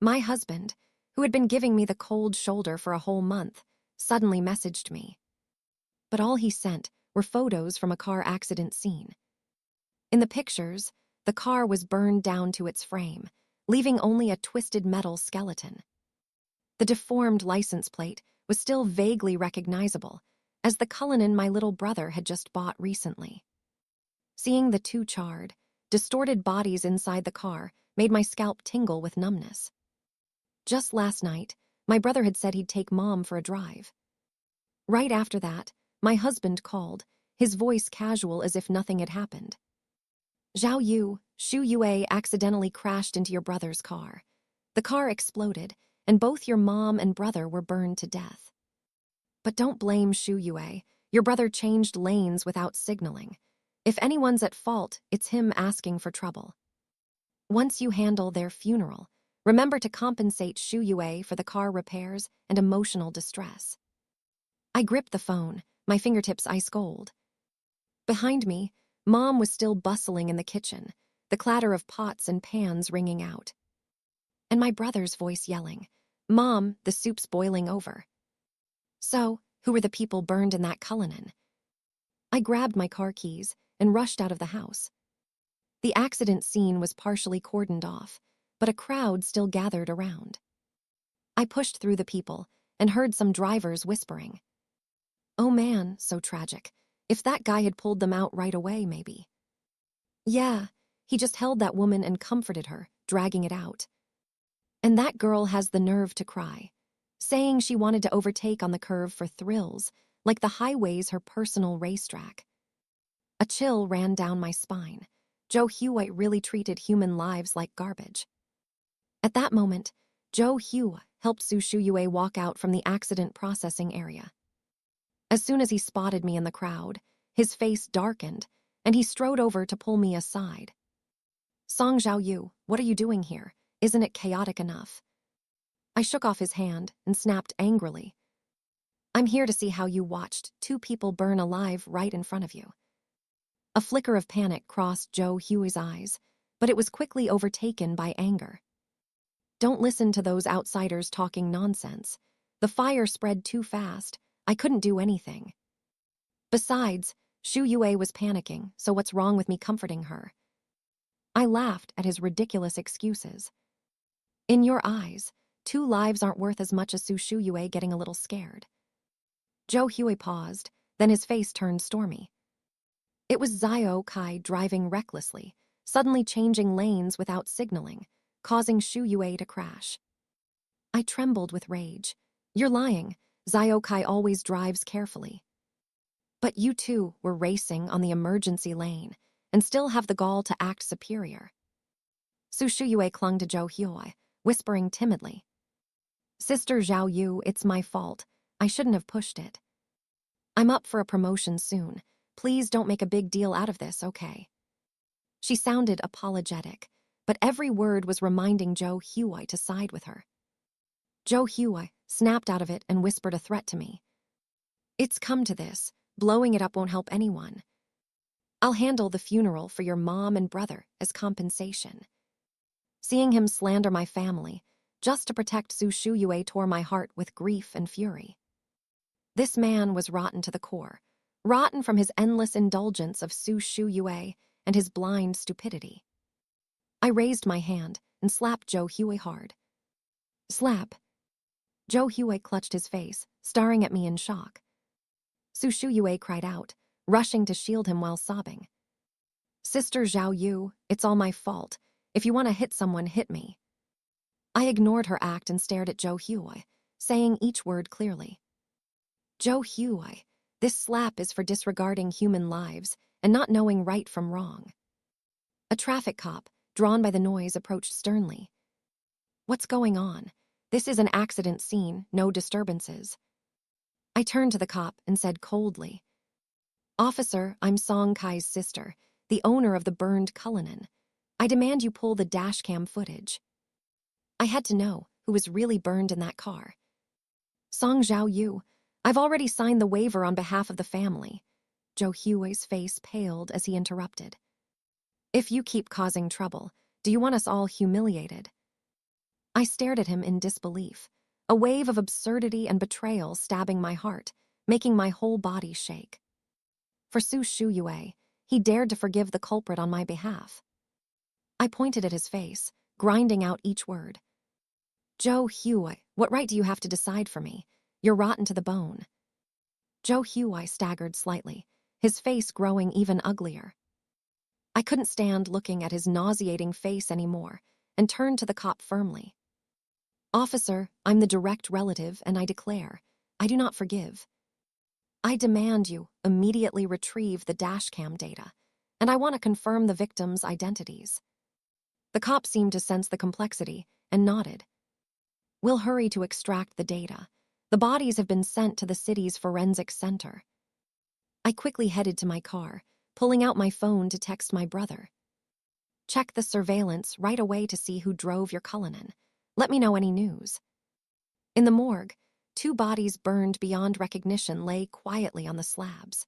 My husband, who had been giving me the cold shoulder for a whole month, suddenly messaged me. But all he sent were photos from a car accident scene. In the pictures, the car was burned down to its frame, leaving only a twisted metal skeleton. The deformed license plate was still vaguely recognizable, as the Cullinan my little brother had just bought recently. Seeing the two charred, distorted bodies inside the car made my scalp tingle with numbness. Just last night, my brother had said he'd take Mom for a drive. Right after that, my husband called, his voice casual as if nothing had happened. Zhao Yu, Shu Yue accidentally crashed into your brother's car. The car exploded, and both your mom and brother were burned to death. But don't blame Shu Yue. Your brother changed lanes without signaling. If anyone's at fault, it's him asking for trouble. Once you handle their funeral, remember to compensate Shu Yue for the car repairs and emotional distress. I gripped the phone, my fingertips ice cold. Behind me, Mom was still bustling in the kitchen, the clatter of pots and pans ringing out. And my brother's voice yelling, "Mom, the soup's boiling over." So, who were the people burned in that Cullinan? I grabbed my car keys and rushed out of the house. The accident scene was partially cordoned off, but a crowd still gathered around. I pushed through the people and heard some drivers whispering. Oh man, so tragic. If that guy had pulled them out right away, maybe. Yeah, he just held that woman and comforted her, dragging it out. And that girl has the nerve to cry, saying she wanted to overtake on the curve for thrills, like the highway's her personal racetrack. A chill ran down my spine. Joe Hewitt really treated human lives like garbage. At that moment, Joe Hewitt helped Su Shuyue walk out from the accident processing area. As soon as he spotted me in the crowd, his face darkened, and he strode over to pull me aside. Song Zhaoyu, what are you doing here? Isn't it chaotic enough? I shook off his hand and snapped angrily. I'm here to see how you watched two people burn alive right in front of you. A flicker of panic crossed Joe Huey's eyes, but it was quickly overtaken by anger. Don't listen to those outsiders talking nonsense. The fire spread too fast. I couldn't do anything. Besides, Shu Yue was panicking, so what's wrong with me comforting her? I laughed at his ridiculous excuses. In your eyes, two lives aren't worth as much as Su Shu Yue getting a little scared. Joe Huey paused, then his face turned stormy. It was Zhao Kai driving recklessly, suddenly changing lanes without signaling, causing Shu Yue to crash. I trembled with rage. You're lying. Zhao Kai always drives carefully. But you two were racing on the emergency lane and still have the gall to act superior. Su Shuyue clung to Zhou Huai, whispering timidly. Sister Zhao Yu, it's my fault. I shouldn't have pushed it. I'm up for a promotion soon. Please don't make a big deal out of this, okay? She sounded apologetic, but every word was reminding Zhou Huai to side with her. Zhou Huai snapped out of it and whispered a threat to me. It's come to this. Blowing it up won't help anyone. I'll handle the funeral for your mom and brother as compensation. Seeing him slander my family, just to protect Su Shuyue, tore my heart with grief and fury. This man was rotten to the core, rotten from his endless indulgence of Su Shuyue and his blind stupidity. I raised my hand and slapped Joe Huey hard. Slap. Joe Huey clutched his face, staring at me in shock. Su Shuyue cried out, rushing to shield him while sobbing. Sister Zhao Yu, it's all my fault. If you want to hit someone, hit me. I ignored her act and stared at Zhou Huai, saying each word clearly. Zhou Huai, this slap is for disregarding human lives and not knowing right from wrong. A traffic cop, drawn by the noise, approached sternly. What's going on? This is an accident scene, no disturbances. I turned to the cop and said coldly, Officer, I'm Song Kai's sister, the owner of the burned Cullinan. I demand you pull the dashcam footage. I had to know who was really burned in that car. Song Zhao Yu, I've already signed the waiver on behalf of the family. Zhou Hui's face paled as he interrupted. If you keep causing trouble, do you want us all humiliated? I stared at him in disbelief, a wave of absurdity and betrayal stabbing my heart, making my whole body shake. For Su Shuyue, he dared to forgive the culprit on my behalf. I pointed at his face, grinding out each word. Zhou Huai, what right do you have to decide for me? You're rotten to the bone. Zhou Huai staggered slightly, his face growing even uglier. I couldn't stand looking at his nauseating face anymore and turned to the cop firmly. Officer, I'm the direct relative and I declare, I do not forgive. I demand you immediately retrieve the dashcam data, and I want to confirm the victims' identities. The cop seemed to sense the complexity and nodded. We'll hurry to extract the data. The bodies have been sent to the city's forensic center. I quickly headed to my car, pulling out my phone to text my brother. Check the surveillance right away to see who drove your Cullinan. Let me know any news. In the morgue, 2 bodies burned beyond recognition lay quietly on the slabs.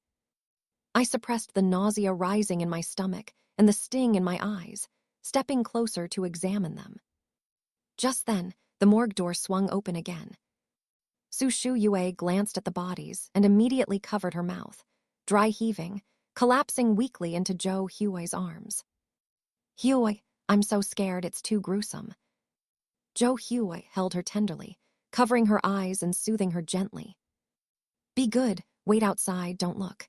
I suppressed the nausea rising in my stomach and the sting in my eyes, stepping closer to examine them. Just then, the morgue door swung open again. Su Shuyue glanced at the bodies and immediately covered her mouth, dry heaving, collapsing weakly into Zhou Hui's arms. Hui, I'm so scared it's too gruesome. Zhou Hui held her tenderly, covering her eyes and soothing her gently. Be good, wait outside, don't look.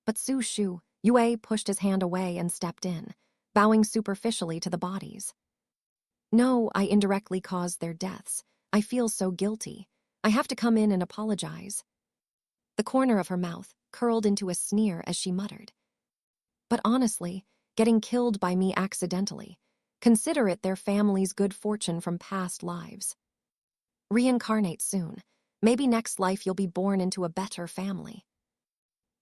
But Su Yue pushed his hand away and stepped in, bowing superficially to the bodies. No, I indirectly caused their deaths. I feel so guilty. I have to come in and apologize. The corner of her mouth curled into a sneer as she muttered. But honestly, getting killed by me accidentally, consider it their family's good fortune from past lives. Reincarnate soon. Maybe next life you'll be born into a better family.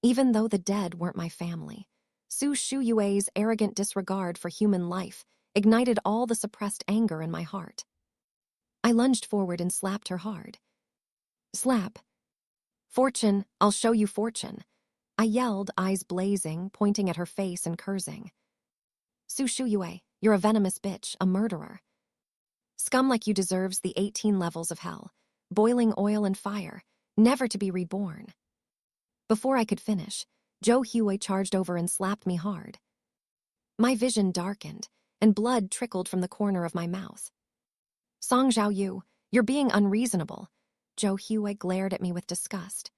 Even though the dead weren't my family, Su Shuyue's arrogant disregard for human life ignited all the suppressed anger in my heart. I lunged forward and slapped her hard. Slap. Fortune, I'll show you fortune. I yelled, eyes blazing, pointing at her face and cursing. Su Shuyue, you're a venomous bitch, a murderer. Scum like you deserves the 18 levels of hell, boiling oil and fire, never to be reborn. Before I could finish, Zhou Hui charged over and slapped me hard. My vision darkened, and blood trickled from the corner of my mouth. Song Zhaoyu, you're being unreasonable. Zhou Hui glared at me with disgust.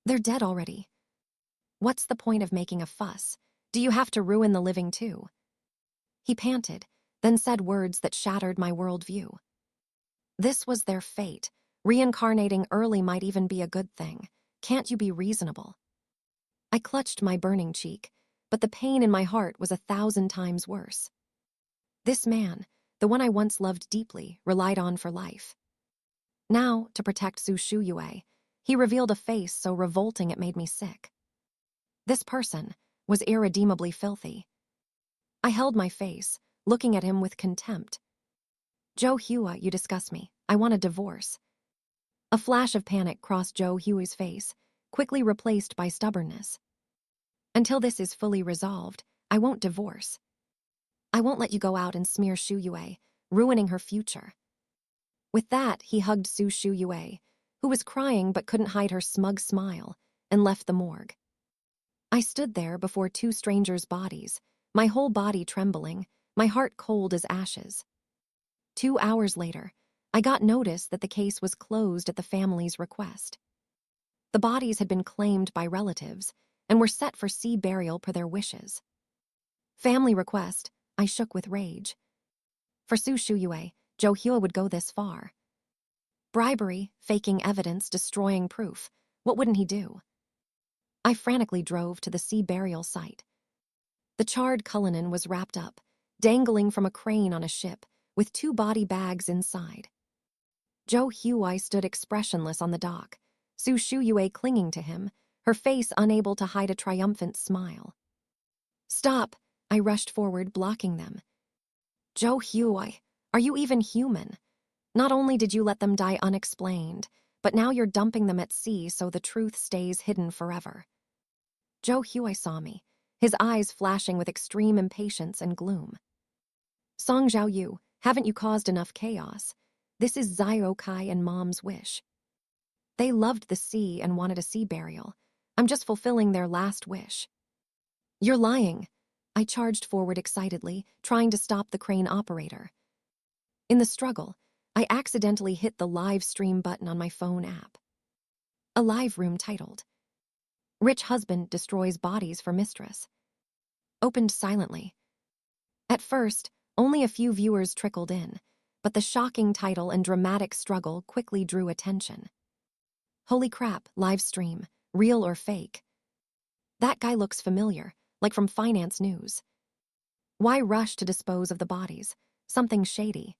They're dead already. What's the point of making a fuss? Do you have to ruin the living too? He panted, then said words that shattered my worldview. This was their fate. Reincarnating early might even be a good thing. Can't you be reasonable? I clutched my burning cheek, but the pain in my heart was 1,000 times worse. This man, the one I once loved deeply, relied on for life. Now, to protect Su Shuyue, he revealed a face so revolting it made me sick. This person was irredeemably filthy. I held my face, looking at him with contempt. Zhou Hua, you disgust me. I want a divorce. A flash of panic crossed Zhou Hui's face, quickly replaced by stubbornness. Until this is fully resolved, I won't divorce. I won't let you go out and smear Shuyue, ruining her future. With that, he hugged Su Shuyue, who was crying but couldn't hide her smug smile, and left the morgue. I stood there before 2 strangers' bodies, my whole body trembling, my heart cold as ashes. 2 hours later, I got notice that the case was closed at the family's request. The bodies had been claimed by relatives and were set for sea burial per their wishes. Family request, I shook with rage. For Su Shuyue, Zhou Hua would go this far. Bribery, faking evidence, destroying proof. What wouldn't he do? I frantically drove to the sea burial site. The charred Cullinan was wrapped up, dangling from a crane on a ship, with 2 body bags inside. Zhou Hui stood expressionless on the dock, Su Shuyue clinging to him, her face unable to hide a triumphant smile. Stop! I rushed forward, blocking them. Zhou Hui, are you even human? Not only did you let them die unexplained, but now you're dumping them at sea so the truth stays hidden forever. Zhou Hui saw me, his eyes flashing with extreme impatience and gloom. Song Zhaoyu, Haven't you caused enough chaos? This is Zio Kai and Mom's wish. They loved the sea and wanted a sea burial. I'm just fulfilling their last wish. You're lying. I charged forward excitedly, trying to stop the crane operator. In the struggle, I accidentally hit the live stream button on my phone app. A live room titled, Rich Husband Destroys Bodies for Mistress, opened silently. At first, only a few viewers trickled in, but the shocking title and dramatic struggle quickly drew attention. Holy crap, live stream, real or fake? That guy looks familiar, like from finance news. Why rush to dispose of the bodies? Something shady.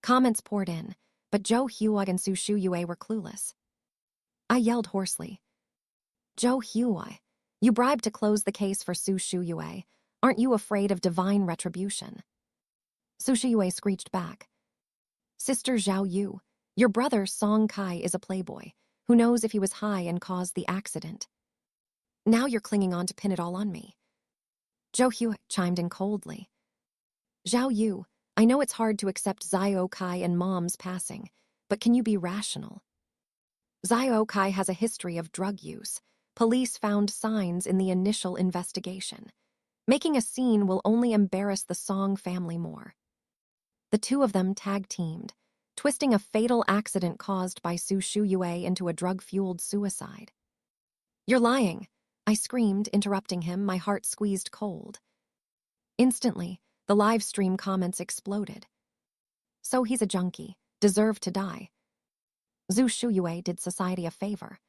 Comments poured in, but Joe Huag and Su Shuyue were clueless. I yelled hoarsely. Joe Huai, you bribed to close the case for Su Shuyue. Aren't you afraid of divine retribution? Su Shuyue screeched back. Sister Zhao Yu, your brother Song Kai is a playboy. Who knows if he was high and caused the accident? Now you're clinging on to pin it all on me. Zhou Hu chimed in coldly. Zhao Yu, I know it's hard to accept Zio Kai and Mom's passing, but can you be rational? Zio Kai has a history of drug use. Police found signs in the initial investigation. Making a scene will only embarrass the Song family more. The two of them tag-teamed, twisting a fatal accident caused by Su Shuyue into a drug-fueled suicide. You're lying, I screamed, interrupting him, my heart squeezed cold. Instantly, the live stream comments exploded. So he's a junkie, deserved to die. Zhu Shuyue did society a favor.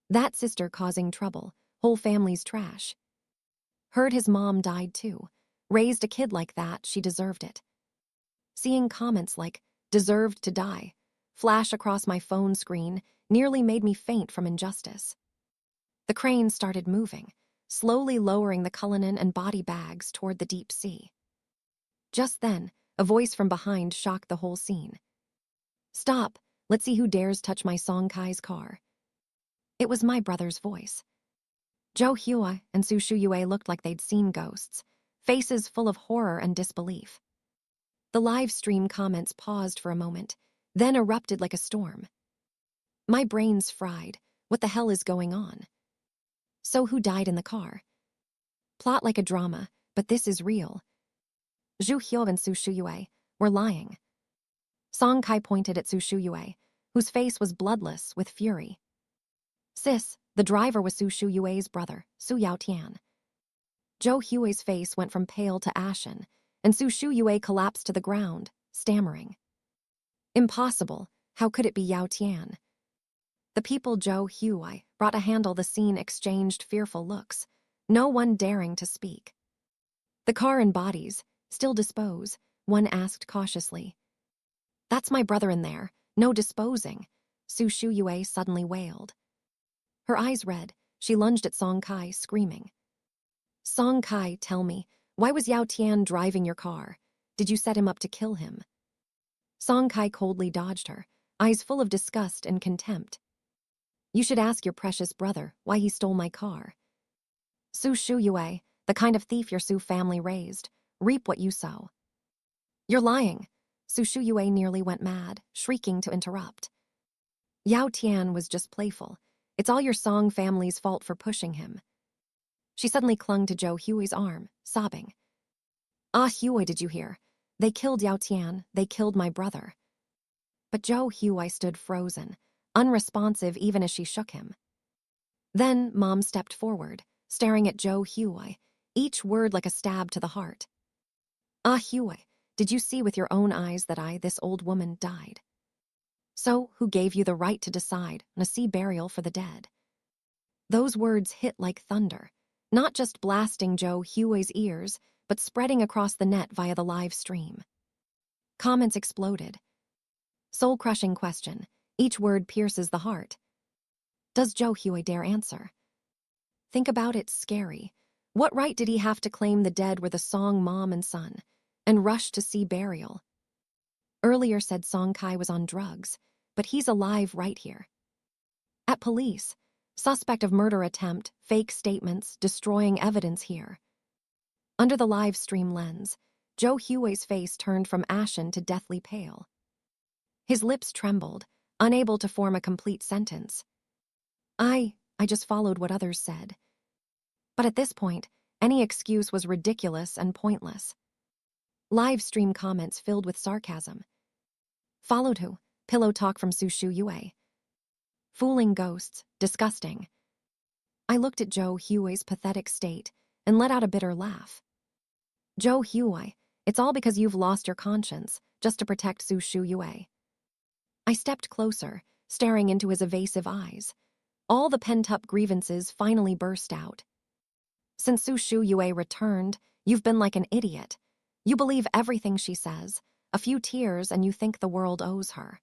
That sister causing trouble, whole family's trash. Heard his mom died too. Raised a kid like that, she deserved it. Seeing comments like, deserved to die, flash across my phone screen nearly made me faint from injustice. The crane started moving, slowly lowering the Cullinan and body bags toward the deep sea. Just then, a voice from behind shocked the whole scene. Stop, let's see who dares touch my Song Kai's car. It was my brother's voice. Zhou Hua and Su Shuyue looked like they'd seen ghosts, faces full of horror and disbelief. The live stream comments paused for a moment, then erupted like a storm. My brain's fried. What the hell is going on? So who died in the car? Plot like a drama, but this is real. Zhu Hyo and Su Shuyue were lying. Song Kai pointed at Su Shuyue, whose face was bloodless with fury. Sis, the driver was Su Shuyue's brother, Su Yaotian. Zhou Hui's face went from pale to ashen, and Su Shuyue collapsed to the ground, stammering. Impossible. How could it be Yao Tian? The people Zhou Hui brought to handle the scene exchanged fearful looks, no one daring to speak. The car and bodies, still dispose, one asked cautiously. That's my brother in there, no disposing, Su Shuyue suddenly wailed. Her eyes red, she lunged at Song Kai, screaming. Song Kai, tell me, why was Yao Tian driving your car? Did you set him up to kill him? Song Kai coldly dodged her, eyes full of disgust and contempt. You should ask your precious brother why he stole my car. Su Shuyue, the kind of thief your Su family raised, reap what you sow. You're lying. Su Shuyue nearly went mad, shrieking to interrupt. Yao Tian was just playful. It's all your Song family's fault for pushing him. She suddenly clung to Zhou Hui's arm, sobbing. Ah, Hui, did you hear? They killed Yao Tian, they killed my brother. But Zhou Hui stood frozen, unresponsive even as she shook him. Then Mom stepped forward, staring at Zhou Hui, each word like a stab to the heart. Ah, Hui, did you see with your own eyes that this old woman, died? So, who gave you the right to decide on a sea burial for the dead? Those words hit like thunder, not just blasting Zhou Hui's ears, but spreading across the net via the live stream. Comments exploded. Soul-crushing question, each word pierces the heart. Does Zhou Hui dare answer? Think about it, scary. What right did he have to claim the dead were the Song mom and son, and rush to sea burial? Earlier said Song Kai was on drugs, but he's alive right here. At police, suspect of murder attempt, fake statements, destroying evidence here. Under the live stream lens, Zhou Hui's face turned from ashen to deathly pale. His lips trembled, unable to form a complete sentence. I just followed what others said. But at this point, any excuse was ridiculous and pointless. Live stream comments filled with sarcasm. Followed who? Pillow talk from Su Shu Yue. Fooling ghosts, disgusting. I looked at Zhou Hui's pathetic state and let out a bitter laugh. Zhou Hui, it's all because you've lost your conscience, just to protect Su Shu Yue. I stepped closer, staring into his evasive eyes. All the pent-up grievances finally burst out. Since Su Shu Yue returned, you've been like an idiot. You believe everything she says, a few tears and you think the world owes her.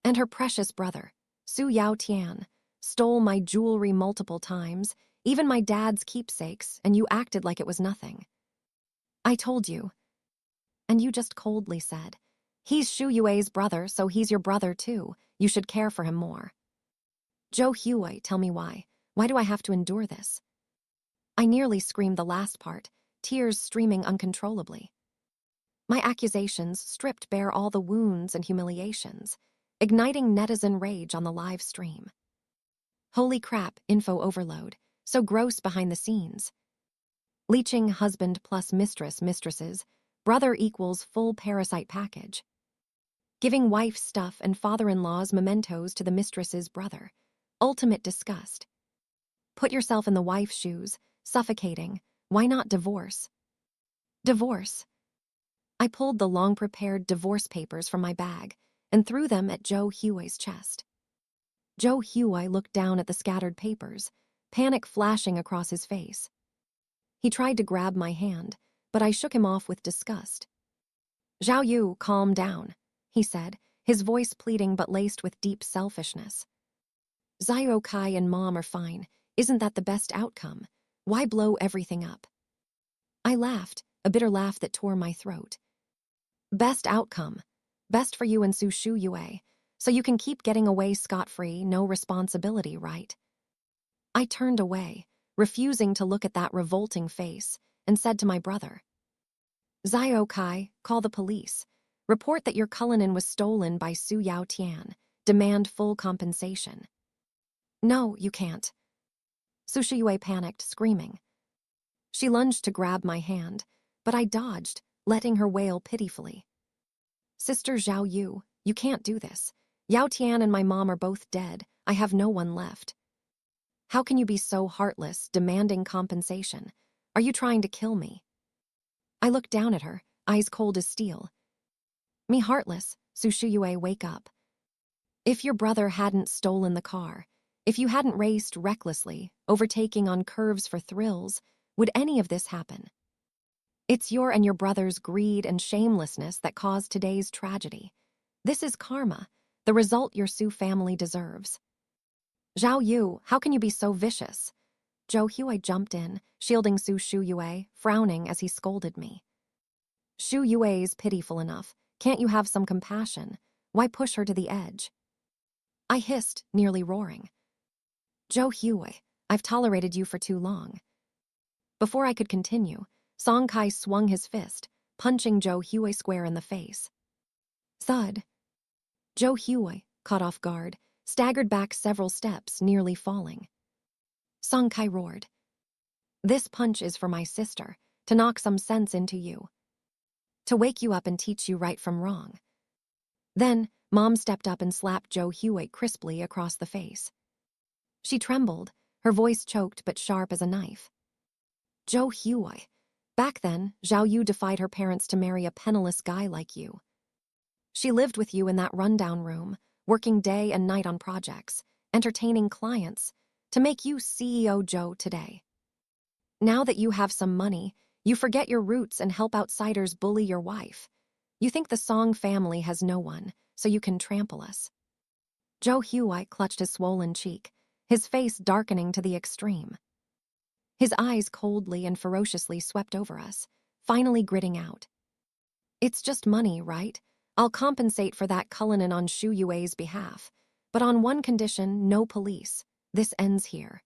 And her precious brother, Su Yao Tian, stole my jewelry multiple times, even my dad's keepsakes, and you acted like it was nothing. I told you. And you just coldly said, he's Shu Yue's brother, so he's your brother too. You should care for him more. Zhou Hui, tell me why. Why do I have to endure this? I nearly screamed the last part, tears streaming uncontrollably. My accusations stripped bare all the wounds and humiliations, igniting netizen rage on the live stream. Holy crap, info overload, so gross behind the scenes. Leeching husband plus mistresses, brother equals full parasite package. Giving wife stuff and father-in-law's mementos to the mistress's brother. Ultimate disgust. Put yourself in the wife's shoes, suffocating. Why not divorce? Divorce. I pulled the long-prepared divorce papers from my bag and threw them at Zhou Hui's chest. Zhou Hui looked down at the scattered papers, panic flashing across his face. He tried to grab my hand, but I shook him off with disgust. Zhao Yu, calm down, he said, his voice pleading but laced with deep selfishness. Zio Kai and Mom are fine. Isn't that the best outcome? Why blow everything up? I laughed, a bitter laugh that tore my throat. Best outcome. Best for you and Su Shu Yue, so you can keep getting away scot-free, no responsibility, right? I turned away, refusing to look at that revolting face, and said to my brother, Zio Kai, call the police. Report that your Cullinan was stolen by Su Yao Tian. Demand full compensation. No, you can't. Su Shu Yue panicked, screaming. She lunged to grab my hand, but I dodged, letting her wail pitifully. Sister Zhao Yu, you can't do this. Yao Tian and my mom are both dead. I have no one left. How can you be so heartless, demanding compensation? Are you trying to kill me? I looked down at her, eyes cold as steel. Me heartless, Su Shu Yue, wake up. If your brother hadn't stolen the car, if you hadn't raced recklessly, overtaking on curves for thrills, would any of this happen? It's your and your brother's greed and shamelessness that caused today's tragedy. This is karma, the result your Su family deserves. Zhao Yu, how can you be so vicious? Zhou Hui jumped in, shielding Su Shu Yue, frowning as he scolded me. Shu Yue's pitiful enough. Can't you have some compassion? Why push her to the edge? I hissed, nearly roaring. Zhou Hui, I've tolerated you for too long. Before I could continue, Song Kai swung his fist, punching Zhou Hui square in the face. Thud. Zhou Hui, caught off guard, staggered back several steps, nearly falling. Song Kai roared. This punch is for my sister, to knock some sense into you. To wake you up and teach you right from wrong. Then, Mom stepped up and slapped Zhou Hui crisply across the face. She trembled, her voice choked but sharp as a knife. Zhou Hui. Back then, Zhao Yu defied her parents to marry a penniless guy like you. She lived with you in that rundown room, working day and night on projects, entertaining clients, to make you CEO Zhou today. Now that you have some money, you forget your roots and help outsiders bully your wife. You think the Song family has no one, so you can trample us. Zhou Hui clutched his swollen cheek, his face darkening to the extreme. His eyes coldly and ferociously swept over us, finally gritting out. It's just money, right? I'll compensate for that Cullinan on Shu Yue's behalf, but on one condition, no police. This ends here.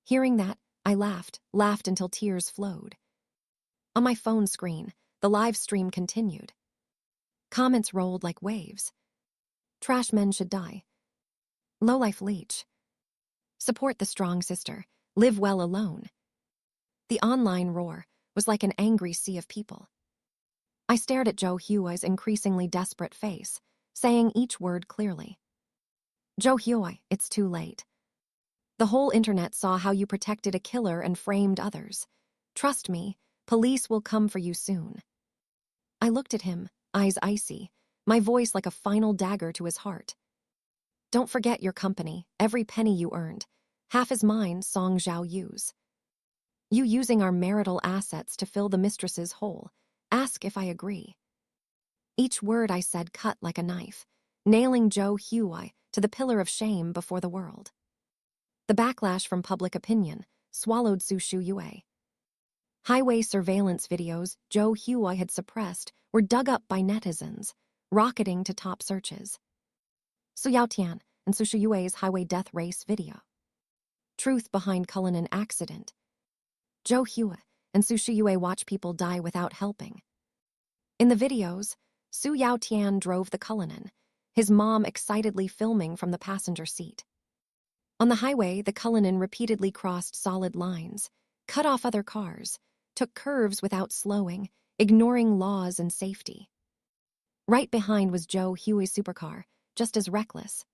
Hearing that, I laughed until tears flowed. On my phone screen, the live stream continued. Comments rolled like waves. Trash men should die. Lowlife leech. Support the strong sister. Live well alone. The online roar was like an angry sea of people. I stared at Joe Huey's increasingly desperate face, saying each word clearly. Joe Huey, it's too late. The whole internet saw how you protected a killer and framed others. Trust me, police will come for you soon. I looked at him, eyes icy, my voice like a final dagger to his heart. Don't forget your company, every penny you earned. Half is mine, Song Zhao Yu's. You using our marital assets to fill the mistress's hole. Ask if I agree. Each word I said cut like a knife, nailing Joe Huey to the pillar of shame before the world. The backlash from public opinion swallowed Su Yue. Highway surveillance videos Joe Huey had suppressed were dug up by netizens, rocketing to top searches. Su Yaotian and Su Yue's highway death race video. Truth behind Cullinan accident. Joe Huey and Su Yue watch people die without helping. In the videos, Su Yaotian drove the Cullinan, his mom excitedly filming from the passenger seat. On the highway, the Cullinan repeatedly crossed solid lines, cut off other cars, took curves without slowing, ignoring laws and safety. Right behind was Joe Huey's supercar, just as reckless.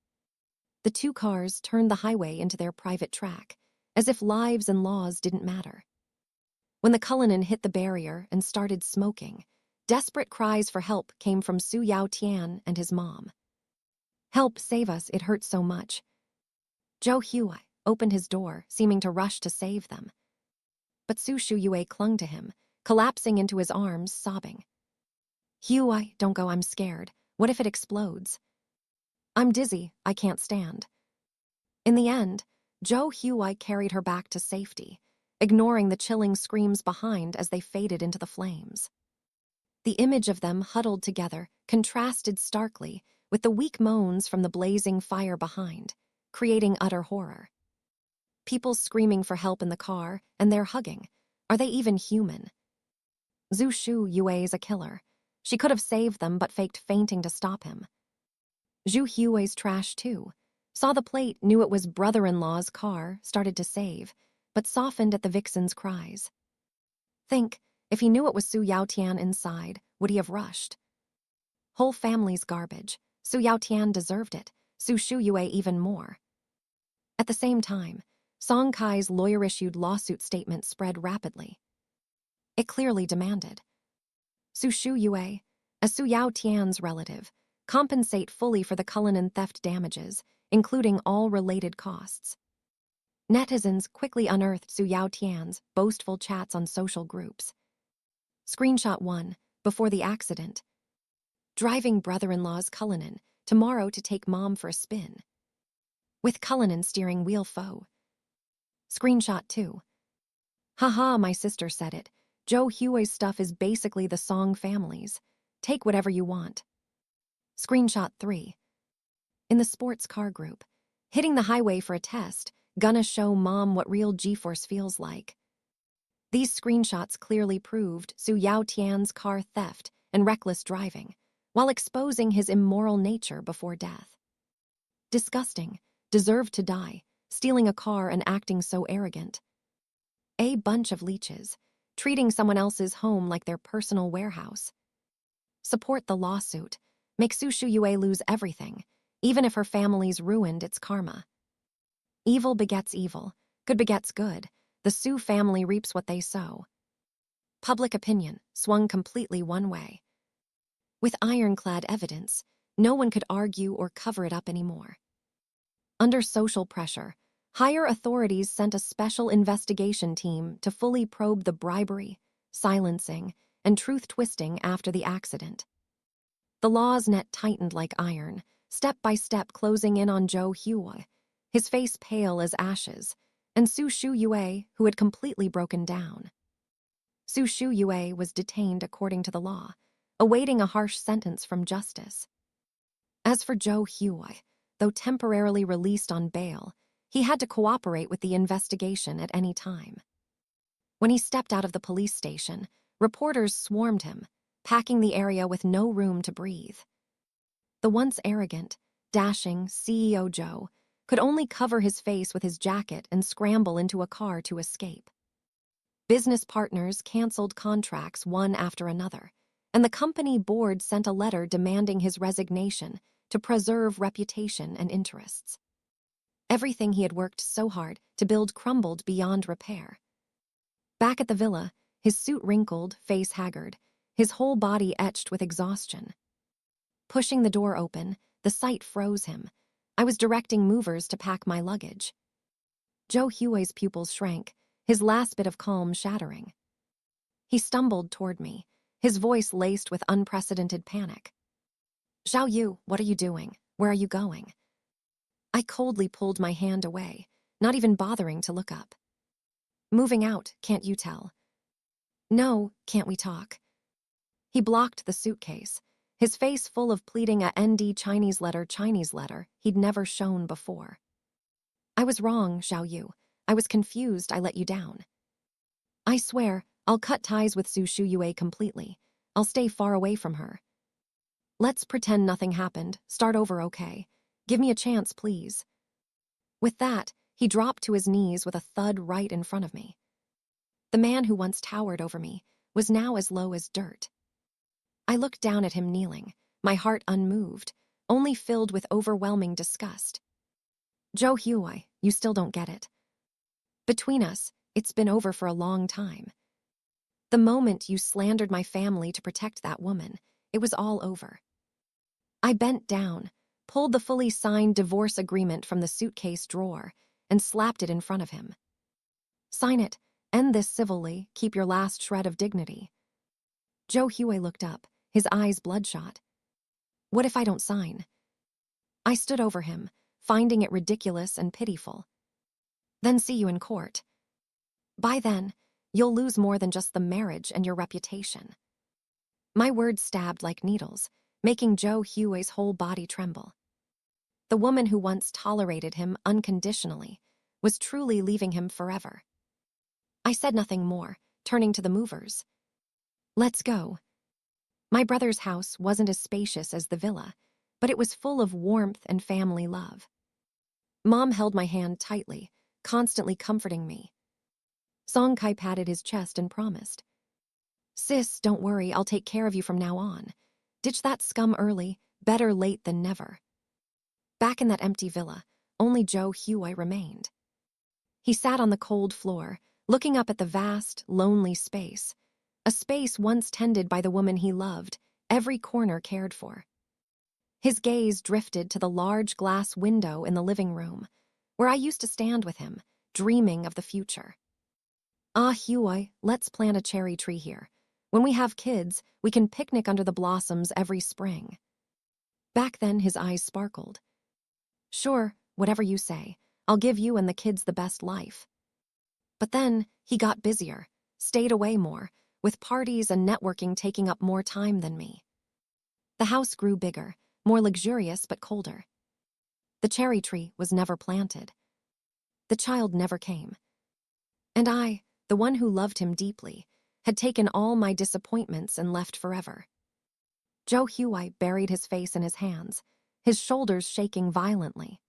The two cars turned the highway into their private track, as if lives and laws didn't matter. When the Cullinan hit the barrier and started smoking, desperate cries for help came from Su Yaotian and his mom. Help, save us, it hurts so much. Joe Huey opened his door, seeming to rush to save them. But Su Yue clung to him, collapsing into his arms, sobbing. Huey, don't go, I'm scared. What if it explodes? I'm dizzy, I can't stand. In the end, Joe Huey carried her back to safety, ignoring the chilling screams behind as they faded into the flames. The image of them huddled together contrasted starkly with the weak moans from the blazing fire behind, creating utter horror. People screaming for help in the car, and they're hugging. Are they even human? Zhu Yue's a killer. She could have saved them but faked fainting to stop him. Zhu Huey's trash too. Saw the plate, knew it was brother-in-law's car, started to save, but softened at the vixen's cries. Think, if he knew it was Su Yaotian inside, would he have rushed? Whole family's garbage. Su Yaotian deserved it, Su Yue even more. At the same time, Song Kai's lawyer-issued lawsuit statement spread rapidly. It clearly demanded Su Yue, as Su Yaotian's relative, compensate fully for the Cullinan theft damages, including all related costs. Netizens quickly unearthed Su Yaotian's boastful chats on social groups. Screenshot 1, before the accident. Driving brother-in-law's Cullinan tomorrow to take mom for a spin. With Cullinan steering wheel foe. Screenshot 2. Haha, my sister said it. Joe Huey's stuff is basically the Song family's. Take whatever you want. Screenshot 3. In the sports car group. Hitting the highway for a test. Gonna show mom what real G-force feels like. These screenshots clearly proved Su Yaotian's car theft and reckless driving, while exposing his immoral nature before death. Disgusting, deserved to die, stealing a car and acting so arrogant. A bunch of leeches, treating someone else's home like their personal warehouse. Support the lawsuit, make Su Yue lose everything, even if her family's ruined its karma. Evil begets evil, good begets good. The Su family reaps what they sow. Public opinion swung completely one way. With ironclad evidence, no one could argue or cover it up anymore. Under social pressure, higher authorities sent a special investigation team to fully probe the bribery, silencing, and truth-twisting after the accident. The law's net tightened like iron, step by step closing in on Joe Huey, his face pale as ashes, and Su Yue, who had completely broken down. Su Yue was detained according to the law, awaiting a harsh sentence from justice. As for Joe Huey, though temporarily released on bail, he had to cooperate with the investigation at any time. When he stepped out of the police station, reporters swarmed him, packing the area with no room to breathe. The once arrogant, dashing CEO Joe could only cover his face with his jacket and scramble into a car to escape. Business partners canceled contracts one after another, and the company board sent a letter demanding his resignation to preserve reputation and interests. Everything he had worked so hard to build crumbled beyond repair. Back at the villa, his suit wrinkled, face haggard, his whole body etched with exhaustion. Pushing the door open, the sight froze him. I was directing movers to pack my luggage. Joe Huey's pupils shrank, his last bit of calm shattering. He stumbled toward me, his voice laced with unprecedented panic. "Zhao Yu, what are you doing? Where are you going?" I coldly pulled my hand away, not even bothering to look up. "Moving out, can't you tell?" "No, can't we talk?" He blocked the suitcase, his face full of pleading a ND Chinese letter he'd never shown before. "I was wrong, Zhao Yu. I was confused, I let you down. I swear, I'll cut ties with Su Shuyue completely. I'll stay far away from her. Let's pretend nothing happened, start over, okay? Give me a chance, please." With that, he dropped to his knees with a thud right in front of me. The man who once towered over me was now as low as dirt. I looked down at him kneeling, my heart unmoved, only filled with overwhelming disgust. "Joe Huey, you still don't get it. Between us, it's been over for a long time. The moment you slandered my family to protect that woman, it was all over." I bent down, pulled the fully signed divorce agreement from the suitcase drawer, and slapped it in front of him. "Sign it, end this civilly, keep your last shred of dignity." Joe Huey looked up, his eyes bloodshot. "What if I don't sign?" I stood over him, finding it ridiculous and pitiful. "Then see you in court. By then, you'll lose more than just the marriage and your reputation." My words stabbed like needles, making Joe Huey's whole body tremble. The woman who once tolerated him unconditionally was truly leaving him forever. I said nothing more, turning to the movers. "Let's go." My brother's house wasn't as spacious as the villa, but it was full of warmth and family love. Mom held my hand tightly, constantly comforting me. Song Kai patted his chest and promised, "Sis, don't worry, I'll take care of you from now on. Ditch that scum early, better late than never." Back in that empty villa, only Joe Huey remained. He sat on the cold floor, looking up at the vast, lonely space, a space once tended by the woman he loved, every corner cared for. His gaze drifted to the large glass window in the living room, where I used to stand with him, dreaming of the future. "Ah, Huey, let's plant a cherry tree here. When we have kids, we can picnic under the blossoms every spring." Back then, his eyes sparkled. "Sure, whatever you say. I'll give you and the kids the best life." But then, he got busier, stayed away more, with parties and networking taking up more time than me. The house grew bigger, more luxurious but colder. The cherry tree was never planted. The child never came. And I, the one who loved him deeply, had taken all my disappointments and left forever. Joe Huey buried his face in his hands, his shoulders shaking violently.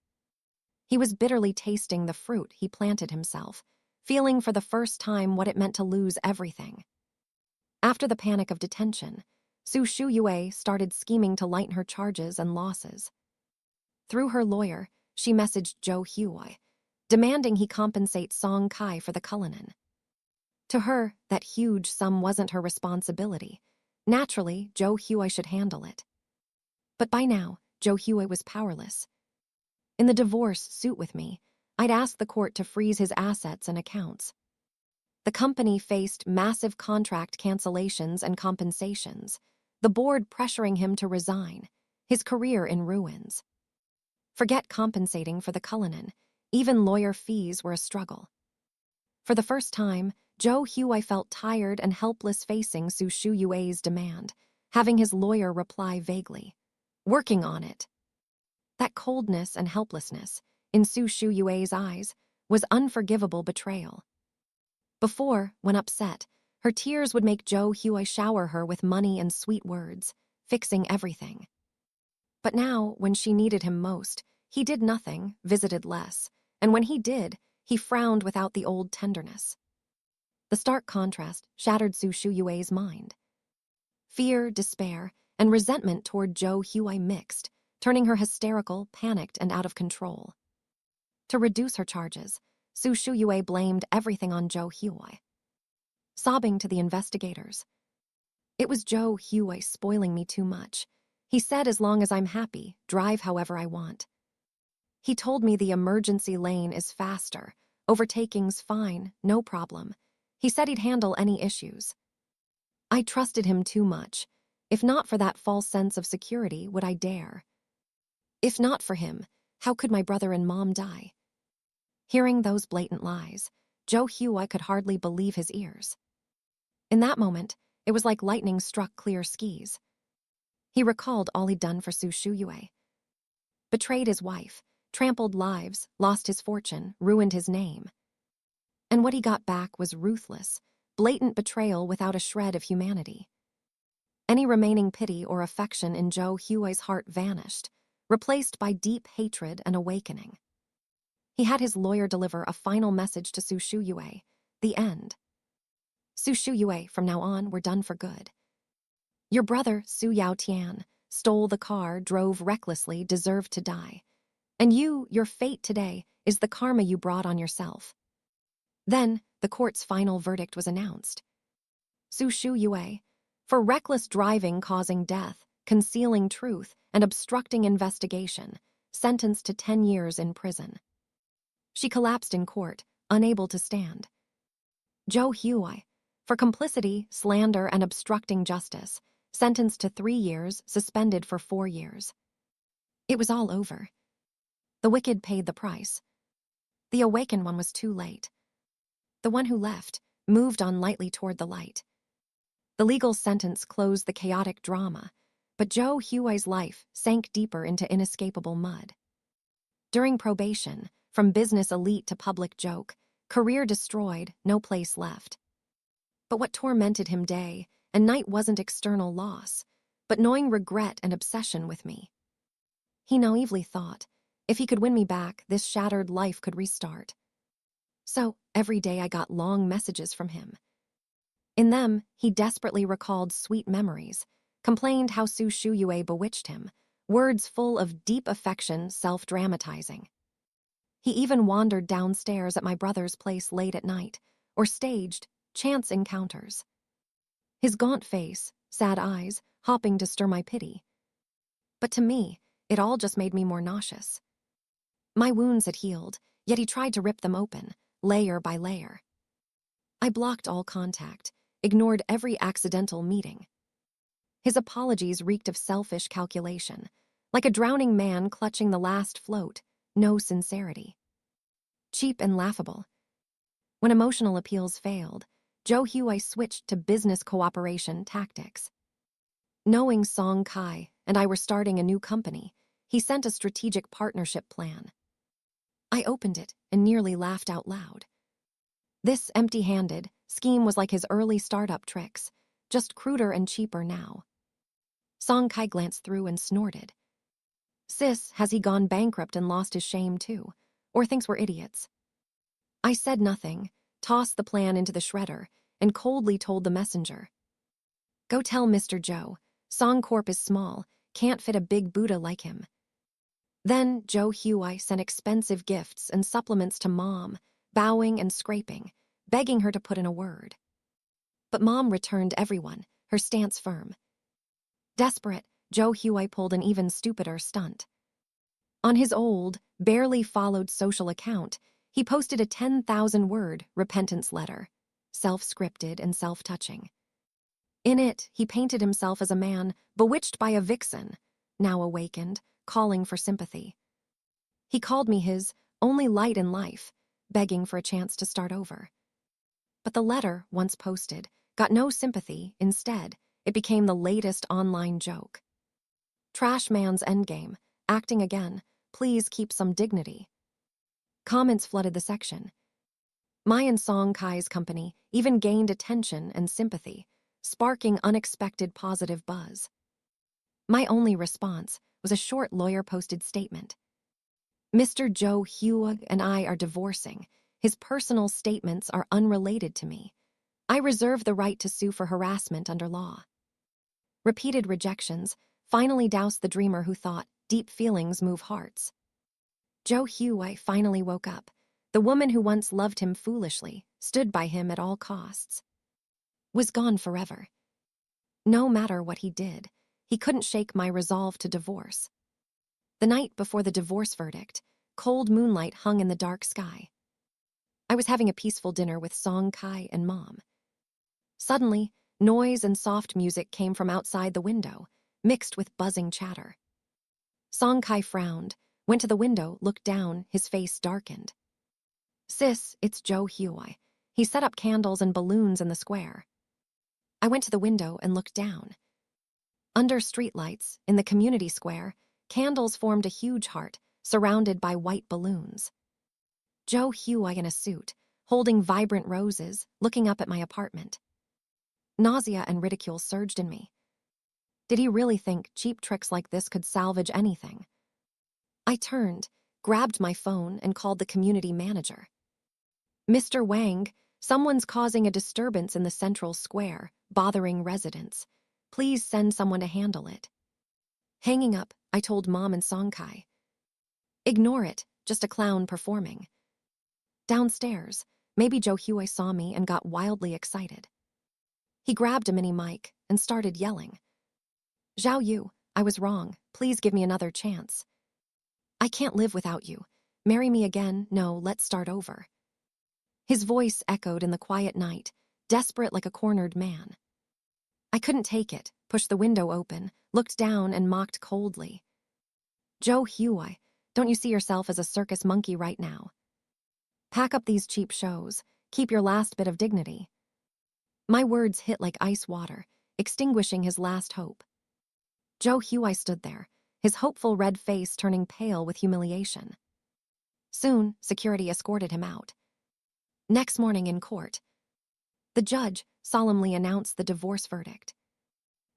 He was bitterly tasting the fruit he planted himself, feeling for the first time what it meant to lose everything. After the panic of detention, Su Shuyue started scheming to lighten her charges and losses. Through her lawyer, she messaged Joe Huey, demanding he compensate Song Kai for the Cullinan. To her, that huge sum wasn't her responsibility. Naturally, Joe Huey should handle it. But by now, Joe Huey was powerless. In the divorce suit with me, I'd asked the court to freeze his assets and accounts. The company faced massive contract cancellations and compensations, the board pressuring him to resign, his career in ruins. Forget compensating for the Cullinan, even lawyer fees were a struggle. For the first time, Joe Huey felt tired and helpless facing Su Shuyue's demand, having his lawyer reply vaguely, "Working on it." That coldness and helplessness, in Su Shuyue's eyes, was unforgivable betrayal. Before, when upset, Her tears would make Joe Huey shower her with money and sweet words, fixing everything. But now, when she needed him most, he did nothing, visited less, and when he did, he frowned without the old tenderness. The stark contrast shattered Su Shuyue's mind. Fear, despair, and resentment toward Joe Huey mixed, turning her hysterical, panicked, and out of control. To reduce her charges, Su Shuyue blamed everything on Joe Huey. Sobbing to the investigators, "It was Joe Huey spoiling me too much. He said as long as I'm happy, drive however I want. He told me the emergency lane is faster, overtaking's fine, no problem. He said he'd handle any issues. I trusted him too much. If not for that false sense of security, would I dare? If not for him, how could my brother and mom die?" Hearing those blatant lies, Joe Huey could hardly believe his ears. In that moment, it was like lightning struck clear skies. He recalled all he'd done for Su Shuyue. Betrayed his wife, trampled lives, lost his fortune, ruined his name. And what he got back was ruthless, blatant betrayal without a shred of humanity. Any remaining pity or affection in Joe Huey's heart vanished, replaced by deep hatred and awakening. He had his lawyer deliver a final message to Su Shuyue: the end. Su Shuyue, from now on, we're done for good. Your brother, Su Yao Tian, stole the car, drove recklessly, deserved to die. And your fate today is the karma you brought on yourself. Then, the court's final verdict was announced. Su Shuyue, for reckless driving causing death, concealing truth, and obstructing investigation, sentenced to 10 years in prison. She collapsed in court, unable to stand. Joe Huey, for complicity, slander, and obstructing justice, sentenced to 3 years, suspended for 4 years. It was all over. The wicked paid the price. The awakened one was too late. The one who left moved on lightly toward the light. The legal sentence closed the chaotic drama, but Joe Huey's life sank deeper into inescapable mud. During probation, from business elite to public joke, career destroyed, no place left. But what tormented him day and night wasn't external loss, but gnawing regret and obsession with me. He naively thought, if he could win me back, this shattered life could restart. So, every day I got long messages from him. In them, he desperately recalled sweet memories, complained how Su Shuyue bewitched him, words full of deep affection, self-dramatizing. He even wandered downstairs at my brother's place late at night, or staged chance encounters. His gaunt face, sad eyes, hopping to stir my pity. But to me, it all just made me more nauseous. My wounds had healed, yet he tried to rip them open, layer by layer. I blocked all contact, ignored every accidental meeting. His apologies reeked of selfish calculation, like a drowning man clutching the last float, no sincerity. Cheap and laughable. When emotional appeals failed, Joe Huey switched to business cooperation tactics. Knowing Song Kai and I were starting a new company, he sent a strategic partnership plan. I opened it and nearly laughed out loud. This empty-handed scheme was like his early startup tricks, just cruder and cheaper now. Song Kai glanced through and snorted. Sis, has he gone bankrupt and lost his shame too, or thinks we're idiots? I said nothing, tossed the plan into the shredder, and coldly told the messenger. Go tell Mr. Joe, Song Corp is small, can't fit a big Buddha like him. Then Joe Huey sent expensive gifts and supplements to Mom, bowing and scraping, begging her to put in a word. But Mom returned everyone, her stance firm. Desperate, Joe Huey pulled an even stupider stunt. On his old, barely followed social account, he posted a 10,000-word repentance letter, self-scripted and self-touching. In it, he painted himself as a man bewitched by a vixen, now awakened, calling for sympathy. He called me his only light in life, begging for a chance to start over. But the letter, once posted, got no sympathy. Instead, it became the latest online joke. Trash man's endgame, acting again, please keep some dignity. Comments flooded the section. My and Song Kai's company even gained attention and sympathy, sparking unexpected positive buzz. My only response was a short lawyer-posted statement. Mr. Joe Hugh and I are divorcing. His personal statements are unrelated to me. I reserve the right to sue for harassment under law. Repeated rejections finally doused the dreamer who thought deep feelings move hearts. Joe Hugh finally woke up. The woman who once loved him foolishly, stood by him at all costs, was gone forever. No matter what he did, he couldn't shake my resolve to divorce. The night before the divorce verdict, cold moonlight hung in the dark sky. I was having a peaceful dinner with Song Kai and Mom. Suddenly, noise and soft music came from outside the window, mixed with buzzing chatter. Song Kai frowned, went to the window, looked down, his face darkened. Sis, it's Joe Hugh. He set up candles and balloons in the square. I went to the window and looked down. Under streetlights, in the community square, candles formed a huge heart, surrounded by white balloons. Joe Hugh in a suit, holding vibrant roses, looking up at my apartment. Nausea and ridicule surged in me. Did he really think cheap tricks like this could salvage anything? I turned, grabbed my phone, and called the community manager. Mr. Wang, someone's causing a disturbance in the central square, bothering residents. Please send someone to handle it. Hanging up, I told Mom and Song Kai. Ignore it, just a clown performing. Downstairs, maybe Joe Hugh saw me and got wildly excited. He grabbed a mini mic and started yelling. Zhao Yu, I was wrong. Please give me another chance. I can't live without you. Marry me again. No, let's start over. His voice echoed in the quiet night, desperate like a cornered man. I couldn't take it, pushed the window open, looked down and mocked coldly. Joe Hugh, don't you see yourself as a circus monkey right now? Pack up these cheap shows. Keep your last bit of dignity. My words hit like ice water, extinguishing his last hope. Joe Hugh stood there, his hopeful red face turning pale with humiliation. Soon, security escorted him out. Next morning in court, the judge solemnly announced the divorce verdict.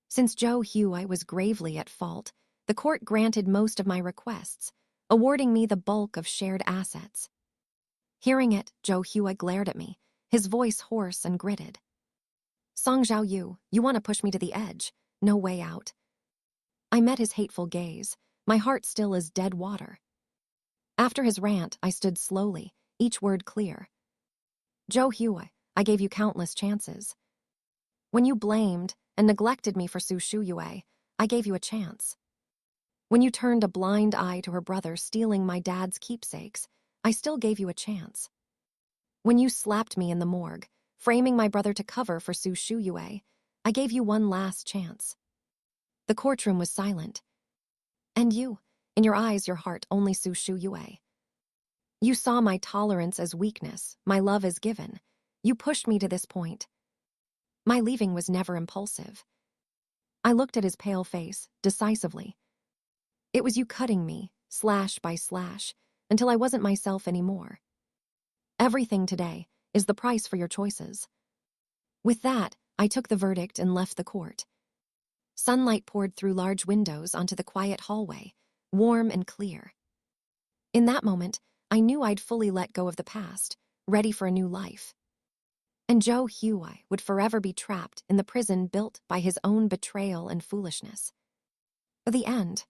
Since Joe Hugh was gravely at fault, the court granted most of my requests, awarding me the bulk of shared assets. Hearing it, Joe Hugh glared at me, his voice hoarse and gritted. Song Zhao Yu, you want to push me to the edge. No way out. I met his hateful gaze, my heart still as dead water. After his rant, I stood slowly, each word clear. Joe Hugh, I gave you countless chances. When you blamed and neglected me for Su Shuyue, I gave you a chance. When you turned a blind eye to her brother stealing my dad's keepsakes, I still gave you a chance. When you slapped me in the morgue, framing my brother to cover for Su Shuyue, I gave you one last chance. The courtroom was silent. And you, in your eyes, your heart, only Su Shuyue. You saw my tolerance as weakness, my love as given. You pushed me to this point. My leaving was never impulsive. I looked at his pale face, decisively. It was you cutting me, slash by slash, until I wasn't myself anymore. Everything today is the price for your choices. With that, I took the verdict and left the court. Sunlight poured through large windows onto the quiet hallway, warm and clear. In that moment, I knew I'd fully let go of the past, ready for a new life. And Joe Hugh would forever be trapped in the prison built by his own betrayal and foolishness. At the end,